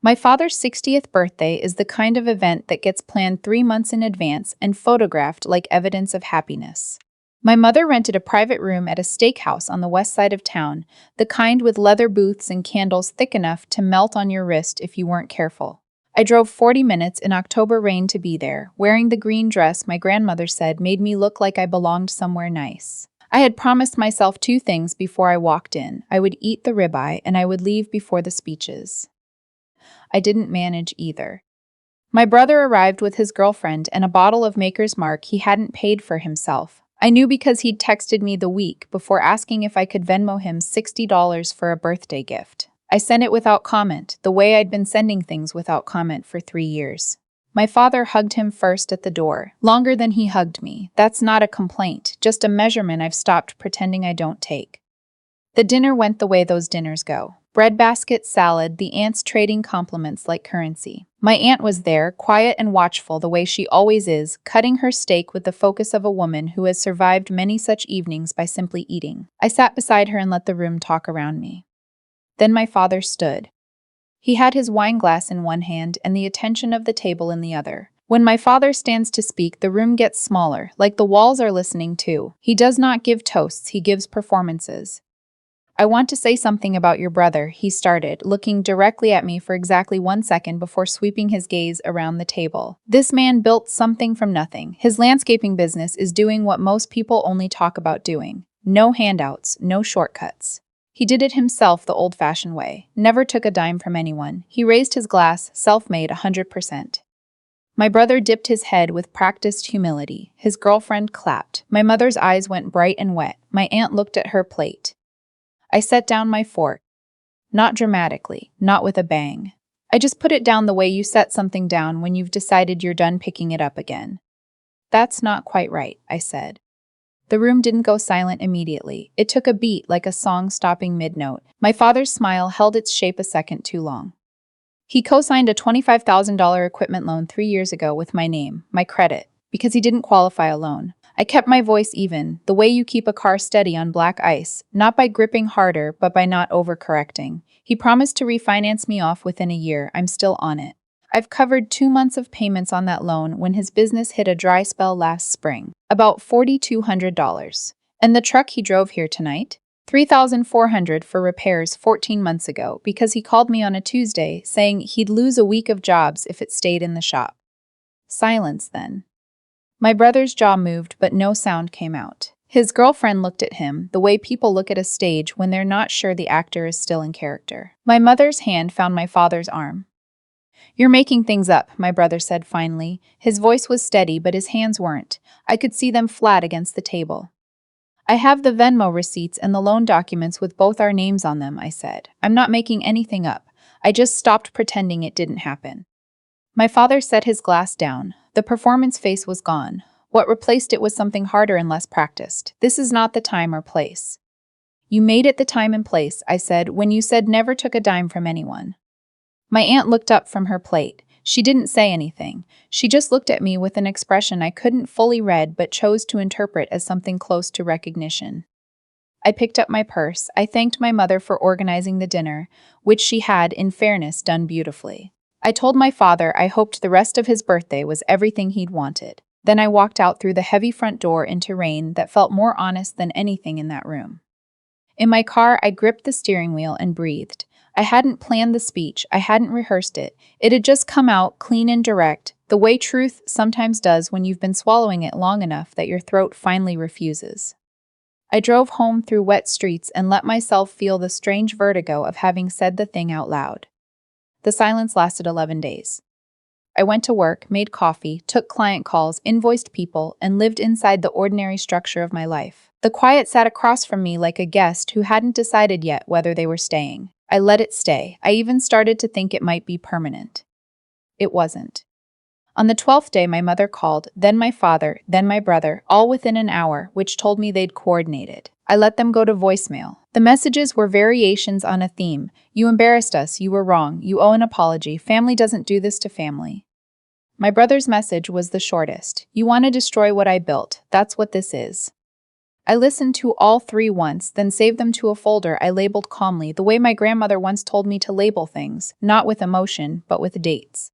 My father's 60th birthday is the kind of event that gets planned 3 months in advance and photographed like evidence of happiness. My mother rented a private room at a steakhouse on the west side of town, the kind with leather booths and candles thick enough to melt on your wrist if you weren't careful. I drove 40 minutes in October rain to be there, wearing the green dress my grandmother said made me look like I belonged somewhere nice. I had promised myself two things before I walked in. I would eat the ribeye and I would leave before the speeches. I didn't manage either. My brother arrived with his girlfriend and a bottle of Maker's Mark he hadn't paid for himself. I knew because he'd texted me the week before asking if I could Venmo him $60 for a birthday gift. I sent it without comment, the way I'd been sending things without comment for 3 years. My father hugged him first at the door, longer than he hugged me. That's not a complaint, just a measurement I've stopped pretending I don't take. The dinner went the way those dinners go. Breadbasket, salad, the aunts trading compliments like currency. My aunt was there, quiet and watchful the way she always is, cutting her steak with the focus of a woman who has survived many such evenings by simply eating. I sat beside her and let the room talk around me. Then my father stood. He had his wine glass in one hand and the attention of the table in the other. When my father stands to speak, the room gets smaller, like the walls are listening too. He does not give toasts, he gives performances. I want to say something about your brother, he started, looking directly at me for exactly 1 second before sweeping his gaze around the table. This man built something from nothing. His landscaping business is doing what most people only talk about doing. No handouts, no shortcuts. He did it himself the old-fashioned way, never took a dime from anyone. He raised his glass, self-made 100%. My brother dipped his head with practiced humility. His girlfriend clapped. My mother's eyes went bright and wet. My aunt looked at her plate. I set down my fork. Not dramatically, not with a bang. I just put it down the way you set something down when you've decided you're done picking it up again. That's not quite right, I said. The room didn't go silent immediately. It took a beat like a song stopping mid-note. My father's smile held its shape a second too long. He co-signed a $25,000 equipment loan 3 years ago with my name, my credit, because he didn't qualify a loan. I kept my voice even, the way you keep a car steady on black ice, not by gripping harder, but by not overcorrecting. He promised to refinance me off within a year. I'm still on it. I've covered 2 months of payments on that loan when his business hit a dry spell last spring, about $4,200. And the truck he drove here tonight? $3,400 for repairs 14 months ago because he called me on a Tuesday saying he'd lose a week of jobs if it stayed in the shop. Silence then. My brother's jaw moved, but no sound came out. His girlfriend looked at him, the way people look at a stage when they're not sure the actor is still in character. My mother's hand found my father's arm. You're making things up, my brother said finally. His voice was steady, but his hands weren't. I could see them flat against the table. I have the Venmo receipts and the loan documents with both our names on them, I said. I'm not making anything up. I just stopped pretending it didn't happen. My father set his glass down. The performance face was gone. What replaced it was something harder and less practiced. This is not the time or place. You made it the time and place, I said, when you said never took a dime from anyone. My aunt looked up from her plate. She didn't say anything. She just looked at me with an expression I couldn't fully read but chose to interpret as something close to recognition. I picked up my purse. I thanked my mother for organizing the dinner, which she had, in fairness, done beautifully. I told my father I hoped the rest of his birthday was everything he'd wanted. Then I walked out through the heavy front door into rain that felt more honest than anything in that room. In my car, I gripped the steering wheel and breathed. I hadn't planned the speech. I hadn't rehearsed it. It had just come out clean and direct, the way truth sometimes does when you've been swallowing it long enough that your throat finally refuses. I drove home through wet streets and let myself feel the strange vertigo of having said the thing out loud. The silence lasted 11 days. I went to work, made coffee, took client calls, invoiced people, and lived inside the ordinary structure of my life. The quiet sat across from me like a guest who hadn't decided yet whether they were staying. I let it stay. I even started to think it might be permanent. It wasn't. On the 12th day, my mother called, then my father, then my brother, all within an hour, which told me they'd coordinated. I let them go to voicemail. The messages were variations on a theme. You embarrassed us. You were wrong. You owe an apology. Family doesn't do this to family. My brother's message was the shortest. You want to destroy what I built. That's what this is. I listened to all three once, then saved them to a folder I labeled calmly, the way my grandmother once told me to label things, not with emotion, but with dates.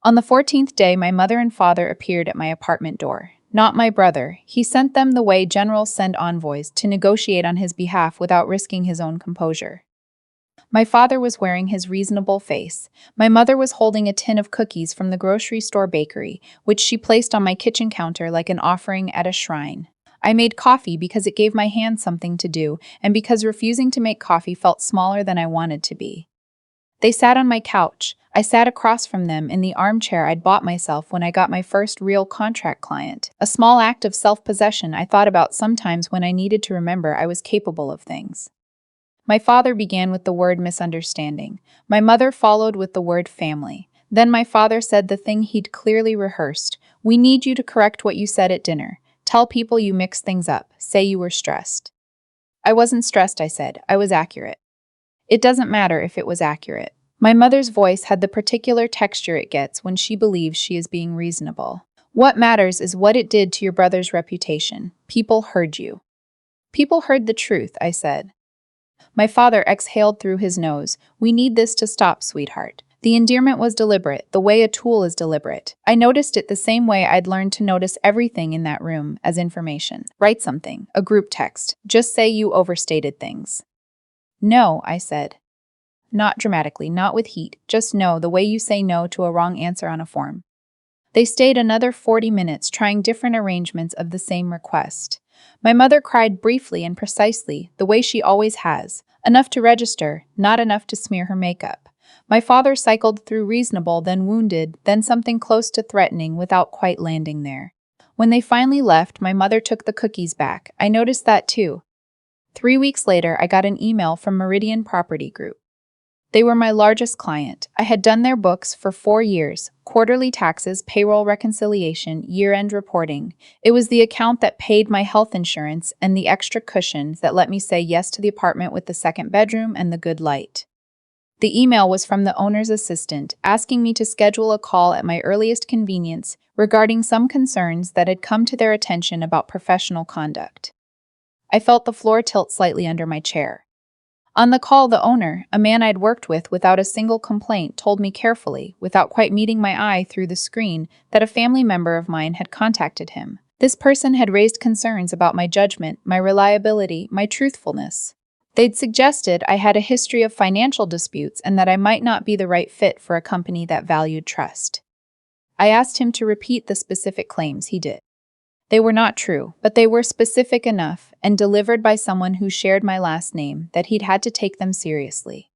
On the 14th day, my mother and father appeared at my apartment door. Not my brother. He sent them the way generals send envoys, to negotiate on his behalf without risking his own composure. My father was wearing his reasonable face. My mother was holding a tin of cookies from the grocery store bakery, which she placed on my kitchen counter like an offering at a shrine. I made coffee because it gave my hands something to do, and because refusing to make coffee felt smaller than I wanted to be. They sat on my couch. I sat across from them in the armchair I'd bought myself when I got my first real contract client, a small act of self-possession I thought about sometimes when I needed to remember I was capable of things. My father began with the word misunderstanding. My mother followed with the word family. Then my father said the thing he'd clearly rehearsed. We need you to correct what you said at dinner. Tell people you mixed things up. Say you were stressed. I wasn't stressed, I said. I was accurate. It doesn't matter if it was accurate. My mother's voice had the particular texture it gets when she believes she is being reasonable. What matters is what it did to your brother's reputation. People heard you. People heard the truth, I said. My father exhaled through his nose. We need this to stop, sweetheart. The endearment was deliberate, the way a tool is deliberate. I noticed it the same way I'd learned to notice everything in that room as information. Write something, a group text. Just say you overstated things. No, I said. Not dramatically, not with heat. Just no, the way you say no to a wrong answer on a form. They stayed another 40 minutes trying different arrangements of the same request. My mother cried briefly and precisely, the way she always has. Enough to register, not enough to smear her makeup. My father cycled through reasonable, then wounded, then something close to threatening without quite landing there. When they finally left, my mother took the cookies back. I noticed that too. 3 weeks later, I got an email from Meridian Property Group. They were my largest client. I had done their books for 4 years, quarterly taxes, payroll reconciliation, year-end reporting. It was the account that paid my health insurance and the extra cushions that let me say yes to the apartment with the second bedroom and the good light. The email was from the owner's assistant, asking me to schedule a call at my earliest convenience regarding some concerns that had come to their attention about professional conduct. I felt the floor tilt slightly under my chair. On the call, the owner, a man I'd worked with without a single complaint, told me carefully, without quite meeting my eye through the screen, that a family member of mine had contacted him. This person had raised concerns about my judgment, my reliability, my truthfulness. They'd suggested I had a history of financial disputes and that I might not be the right fit for a company that valued trust. I asked him to repeat the specific claims. He did. They were not true, but they were specific enough and delivered by someone who shared my last name that he'd had to take them seriously.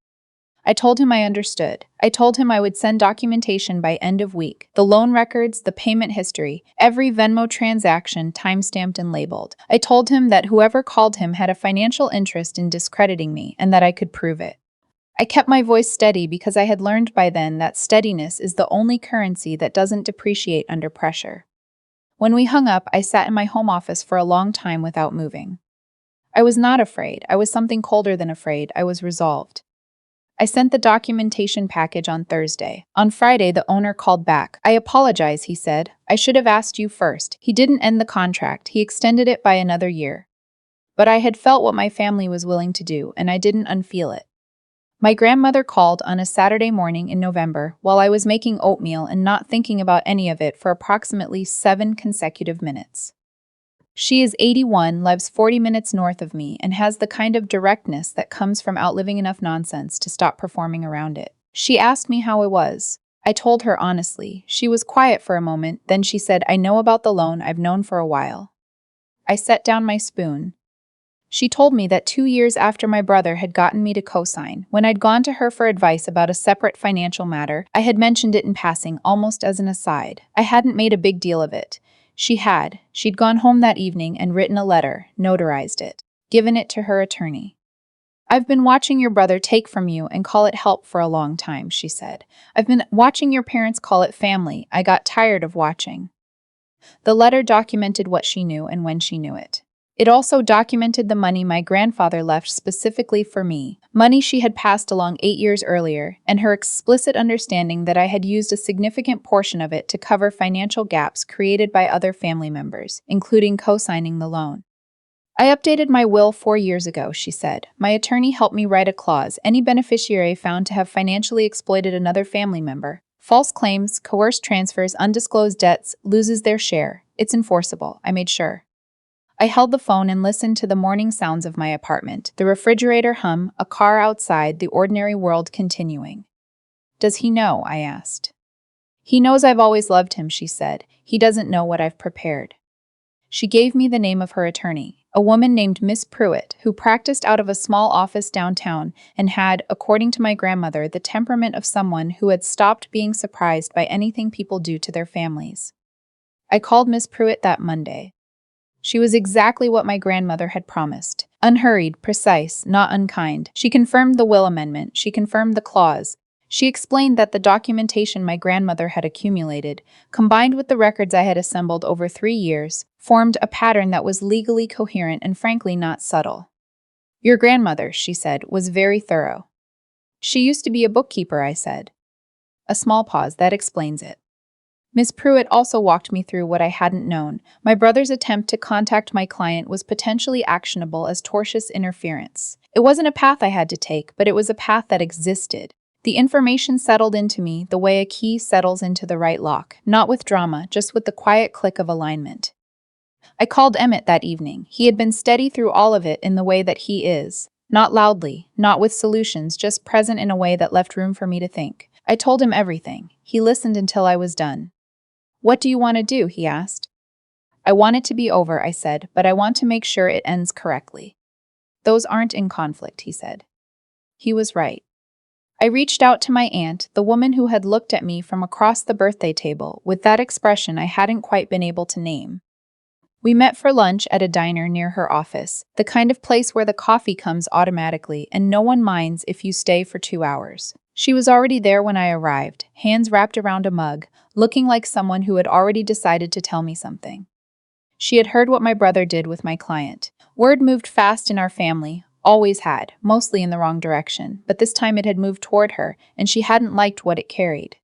I told him I understood. I told him I would send documentation by end of week, the loan records, the payment history, every Venmo transaction timestamped and labeled. I told him that whoever called him had a financial interest in discrediting me and that I could prove it. I kept my voice steady because I had learned by then that steadiness is the only currency that doesn't depreciate under pressure. When we hung up, I sat in my home office for a long time without moving. I was not afraid. I was something colder than afraid. I was resolved. I sent the documentation package on Thursday. On Friday, the owner called back. I apologize, he said. I should have asked you first. He didn't end the contract. He extended it by another year. But I had felt what my family was willing to do, and I didn't unfeel it. My grandmother called on a Saturday morning in November while I was making oatmeal and not thinking about any of it for approximately 7 consecutive minutes. She is 81, lives 40 minutes north of me, and has the kind of directness that comes from outliving enough nonsense to stop performing around it. She asked me how I was. I told her honestly. She was quiet for a moment, then she said, I know about the loan. I've known for a while. I set down my spoon. She told me that 2 years after my brother had gotten me to co-sign, when I'd gone to her for advice about a separate financial matter, I had mentioned it in passing, almost as an aside. I hadn't made a big deal of it. She had. She'd gone home that evening and written a letter, notarized it, given it to her attorney. I've been watching your brother take from you and call it help for a long time, she said. I've been watching your parents call it family. I got tired of watching. The letter documented what she knew and when she knew it. It also documented the money my grandfather left specifically for me, money she had passed along 8 years earlier, and her explicit understanding that I had used a significant portion of it to cover financial gaps created by other family members, including co-signing the loan. I updated my will 4 years ago, she said. My attorney helped me write a clause. Any beneficiary found to have financially exploited another family member, false claims, coerced transfers, undisclosed debts, loses their share. It's enforceable, I made sure. I held the phone and listened to the morning sounds of my apartment, the refrigerator hum, a car outside, the ordinary world continuing. Does he know? I asked. He knows I've always loved him, she said. He doesn't know what I've prepared. She gave me the name of her attorney, a woman named Miss Pruitt, who practiced out of a small office downtown and had, according to my grandmother, the temperament of someone who had stopped being surprised by anything people do to their families. I called Miss Pruitt that Monday. She was exactly what my grandmother had promised. Unhurried, precise, not unkind. She confirmed the will amendment. She confirmed the clause. She explained that the documentation my grandmother had accumulated, combined with the records I had assembled over 3 years, formed a pattern that was legally coherent and frankly not subtle. Your grandmother, she said, was very thorough. She used to be a bookkeeper, I said. A small pause, that explains it. Miss Pruitt also walked me through what I hadn't known. My brother's attempt to contact my client was potentially actionable as tortious interference. It wasn't a path I had to take, but it was a path that existed. The information settled into me the way a key settles into the right lock, not with drama, just with the quiet click of alignment. I called Emmett that evening. He had been steady through all of it in the way that he is. Not loudly, not with solutions, just present in a way that left room for me to think. I told him everything. He listened until I was done. What do you want to do? He asked. I want it to be over, I said, but I want to make sure it ends correctly. Those aren't in conflict, he said. He was right. I reached out to my aunt, the woman who had looked at me from across the birthday table, with that expression I hadn't quite been able to name. We met for lunch at a diner near her office, the kind of place where the coffee comes automatically and no one minds if you stay for 2 hours. She was already there when I arrived, hands wrapped around a mug, looking like someone who had already decided to tell me something. She had heard what my brother did with my client. Word moved fast in our family, always had, mostly in the wrong direction, but this time it had moved toward her, and she hadn't liked what it carried.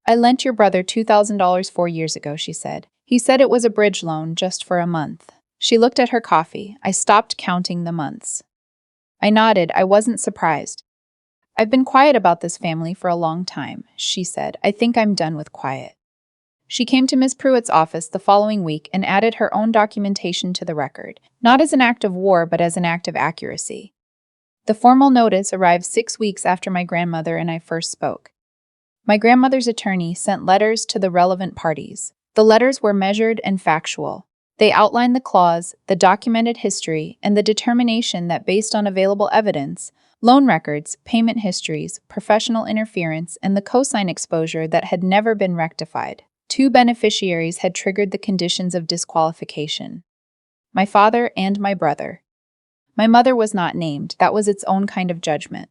I lent your brother $2,000 4 years ago, she said. He said it was a bridge loan just for a month. She looked at her coffee. I stopped counting the months. I nodded. I wasn't surprised. I've been quiet about this family for a long time, she said. I think I'm done with quiet. She came to Miss Pruitt's office the following week and added her own documentation to the record, not as an act of war, but as an act of accuracy. The formal notice arrived 6 weeks after my grandmother and I first spoke. My grandmother's attorney sent letters to the relevant parties. The letters were measured and factual. They outlined the clause, the documented history, and the determination that based on available evidence, loan records, payment histories, professional interference, and the cosign exposure that had never been rectified, 2 beneficiaries had triggered the conditions of disqualification. My father and my brother. My mother was not named. That was its own kind of judgment.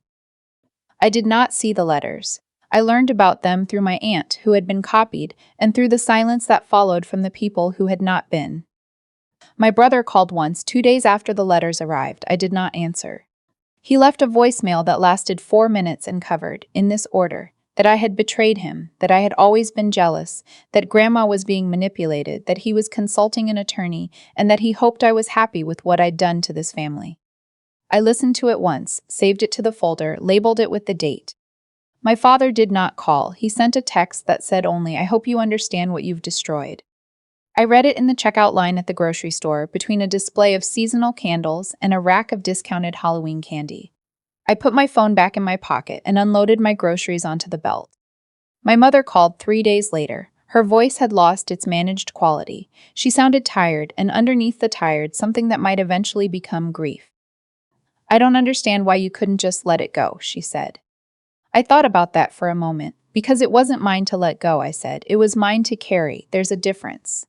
I did not see the letters. I learned about them through my aunt, who had been copied, and through the silence that followed from the people who had not been. My brother called once, 2 days after the letters arrived. I did not answer. He left a voicemail that lasted 4 minutes and covered, in this order, that I had betrayed him, that I had always been jealous, that Grandma was being manipulated, that he was consulting an attorney, and that he hoped I was happy with what I'd done to this family. I listened to it once, saved it to the folder, labeled it with the date. My father did not call. He sent a text that said only, I hope you understand what you've destroyed. I read it in the checkout line at the grocery store, between a display of seasonal candles and a rack of discounted Halloween candy. I put my phone back in my pocket and unloaded my groceries onto the belt. My mother called 3 days later. Her voice had lost its managed quality. She sounded tired, and underneath the tired, something that might eventually become grief. I don't understand why you couldn't just let it go, she said. I thought about that for a moment. Because it wasn't mine to let go, I said. It was mine to carry. There's a difference.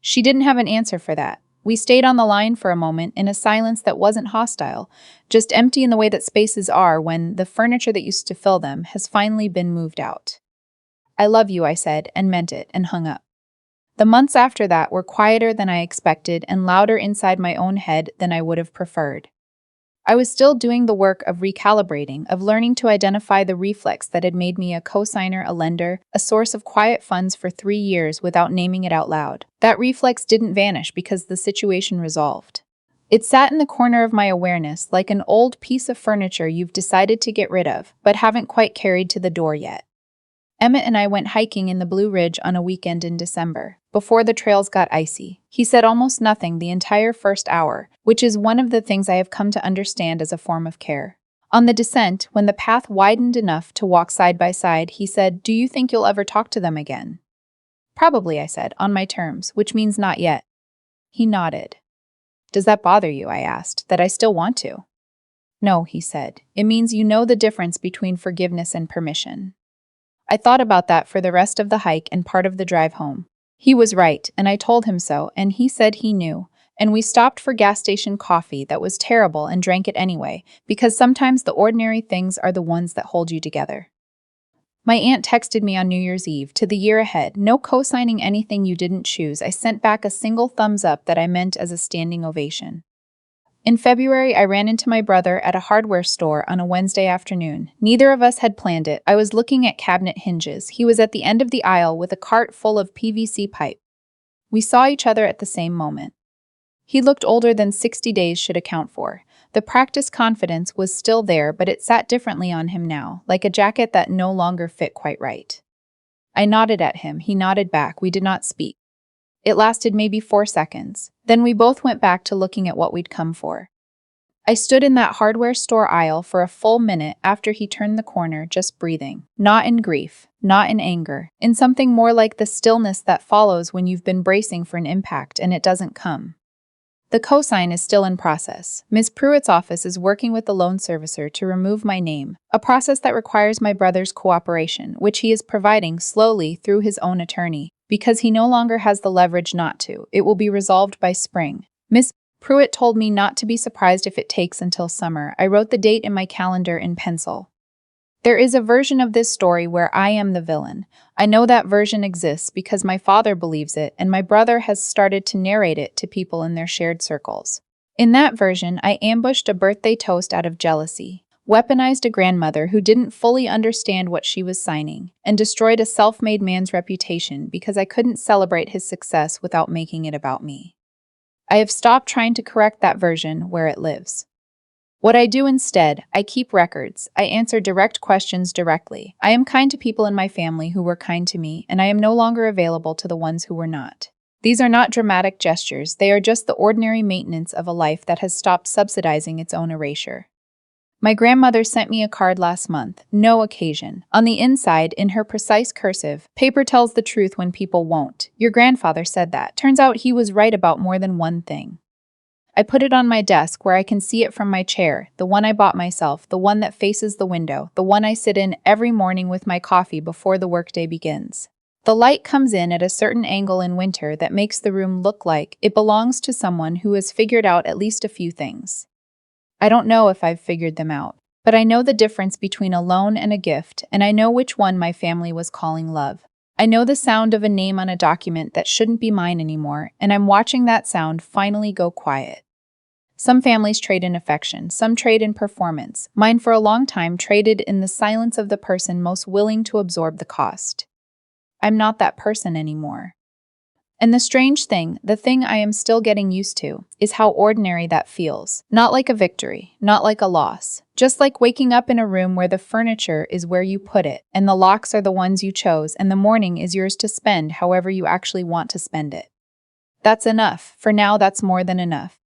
She didn't have an answer for that. We stayed on the line for a moment in a silence that wasn't hostile, just empty in the way that spaces are when the furniture that used to fill them has finally been moved out. I love you, I said, and meant it, and hung up. The months after that were quieter than I expected and louder inside my own head than I would have preferred. I was still doing the work of recalibrating, of learning to identify the reflex that had made me a cosigner, a lender, a source of quiet funds for 3 years without naming it out loud. That reflex didn't vanish because the situation resolved. It sat in the corner of my awareness like an old piece of furniture you've decided to get rid of, but haven't quite carried to the door yet. Emmett and I went hiking in the Blue Ridge on a weekend in December, before the trails got icy. He said almost nothing the entire first hour, which is one of the things I have come to understand as a form of care. On the descent, when the path widened enough to walk side by side, he said, "Do you think you'll ever talk to them again?" "Probably," I said, "on my terms, which means not yet." He nodded. "Does that bother you?" I asked, "that I still want to?" "No," he said. "It means you know the difference between forgiveness and permission." I thought about that for the rest of the hike and part of the drive home. He was right, and I told him so, and he said he knew. And we stopped for gas station coffee that was terrible and drank it anyway, because sometimes the ordinary things are the ones that hold you together. My aunt texted me on New Year's Eve, "To the year ahead, no co-signing anything you didn't choose." I sent back a single thumbs up that I meant as a standing ovation. In February, I ran into my brother at a hardware store on a Wednesday afternoon. Neither of us had planned it. I was looking at cabinet hinges. He was at the end of the aisle with a cart full of PVC pipe. We saw each other at the same moment. He looked older than 60 days should account for. The practiced confidence was still there, but it sat differently on him now, like a jacket that no longer fit quite right. I nodded at him. He nodded back. We did not speak. It lasted maybe 4 seconds. Then we both went back to looking at what we'd come for. I stood in that hardware store aisle for a full minute after he turned the corner, just breathing. Not in grief, not in anger, in something more like the stillness that follows when you've been bracing for an impact and it doesn't come. The cosign is still in process. Ms. Pruitt's office is working with the loan servicer to remove my name, a process that requires my brother's cooperation, which he is providing slowly through his own attorney. Because he no longer has the leverage not to. It will be resolved by spring. Miss Pruitt told me not to be surprised if it takes until summer. I wrote the date in my calendar in pencil. There is a version of this story where I am the villain. I know that version exists because my father believes it, and my brother has started to narrate it to people in their shared circles. In that version, I ambushed a birthday toast out of jealousy, weaponized a grandmother who didn't fully understand what she was signing, and destroyed a self-made man's reputation because I couldn't celebrate his success without making it about me. I have stopped trying to correct that version where it lives. What I do instead, I keep records. I answer direct questions directly. I am kind to people in my family who were kind to me, and I am no longer available to the ones who were not. These are not dramatic gestures. They are just the ordinary maintenance of a life that has stopped subsidizing its own erasure. My grandmother sent me a card last month, no occasion. On the inside, in her precise cursive, "Paper tells the truth when people won't. Your grandfather said that. Turns out he was right about more than one thing." I put it on my desk where I can see it from my chair, the one I bought myself, the one that faces the window, the one I sit in every morning with my coffee before the workday begins. The light comes in at a certain angle in winter that makes the room look like it belongs to someone who has figured out at least a few things. I don't know if I've figured them out, but I know the difference between a loan and a gift, and I know which one my family was calling love. I know the sound of a name on a document that shouldn't be mine anymore, and I'm watching that sound finally go quiet. Some families trade in affection, some trade in performance. Mine for a long time traded in the silence of the person most willing to absorb the cost. I'm not that person anymore. And the strange thing, the thing I am still getting used to, is how ordinary that feels. Not like a victory, not like a loss. Just like waking up in a room where the furniture is where you put it, and the locks are the ones you chose, and the morning is yours to spend however you actually want to spend it. That's enough. For now, that's more than enough.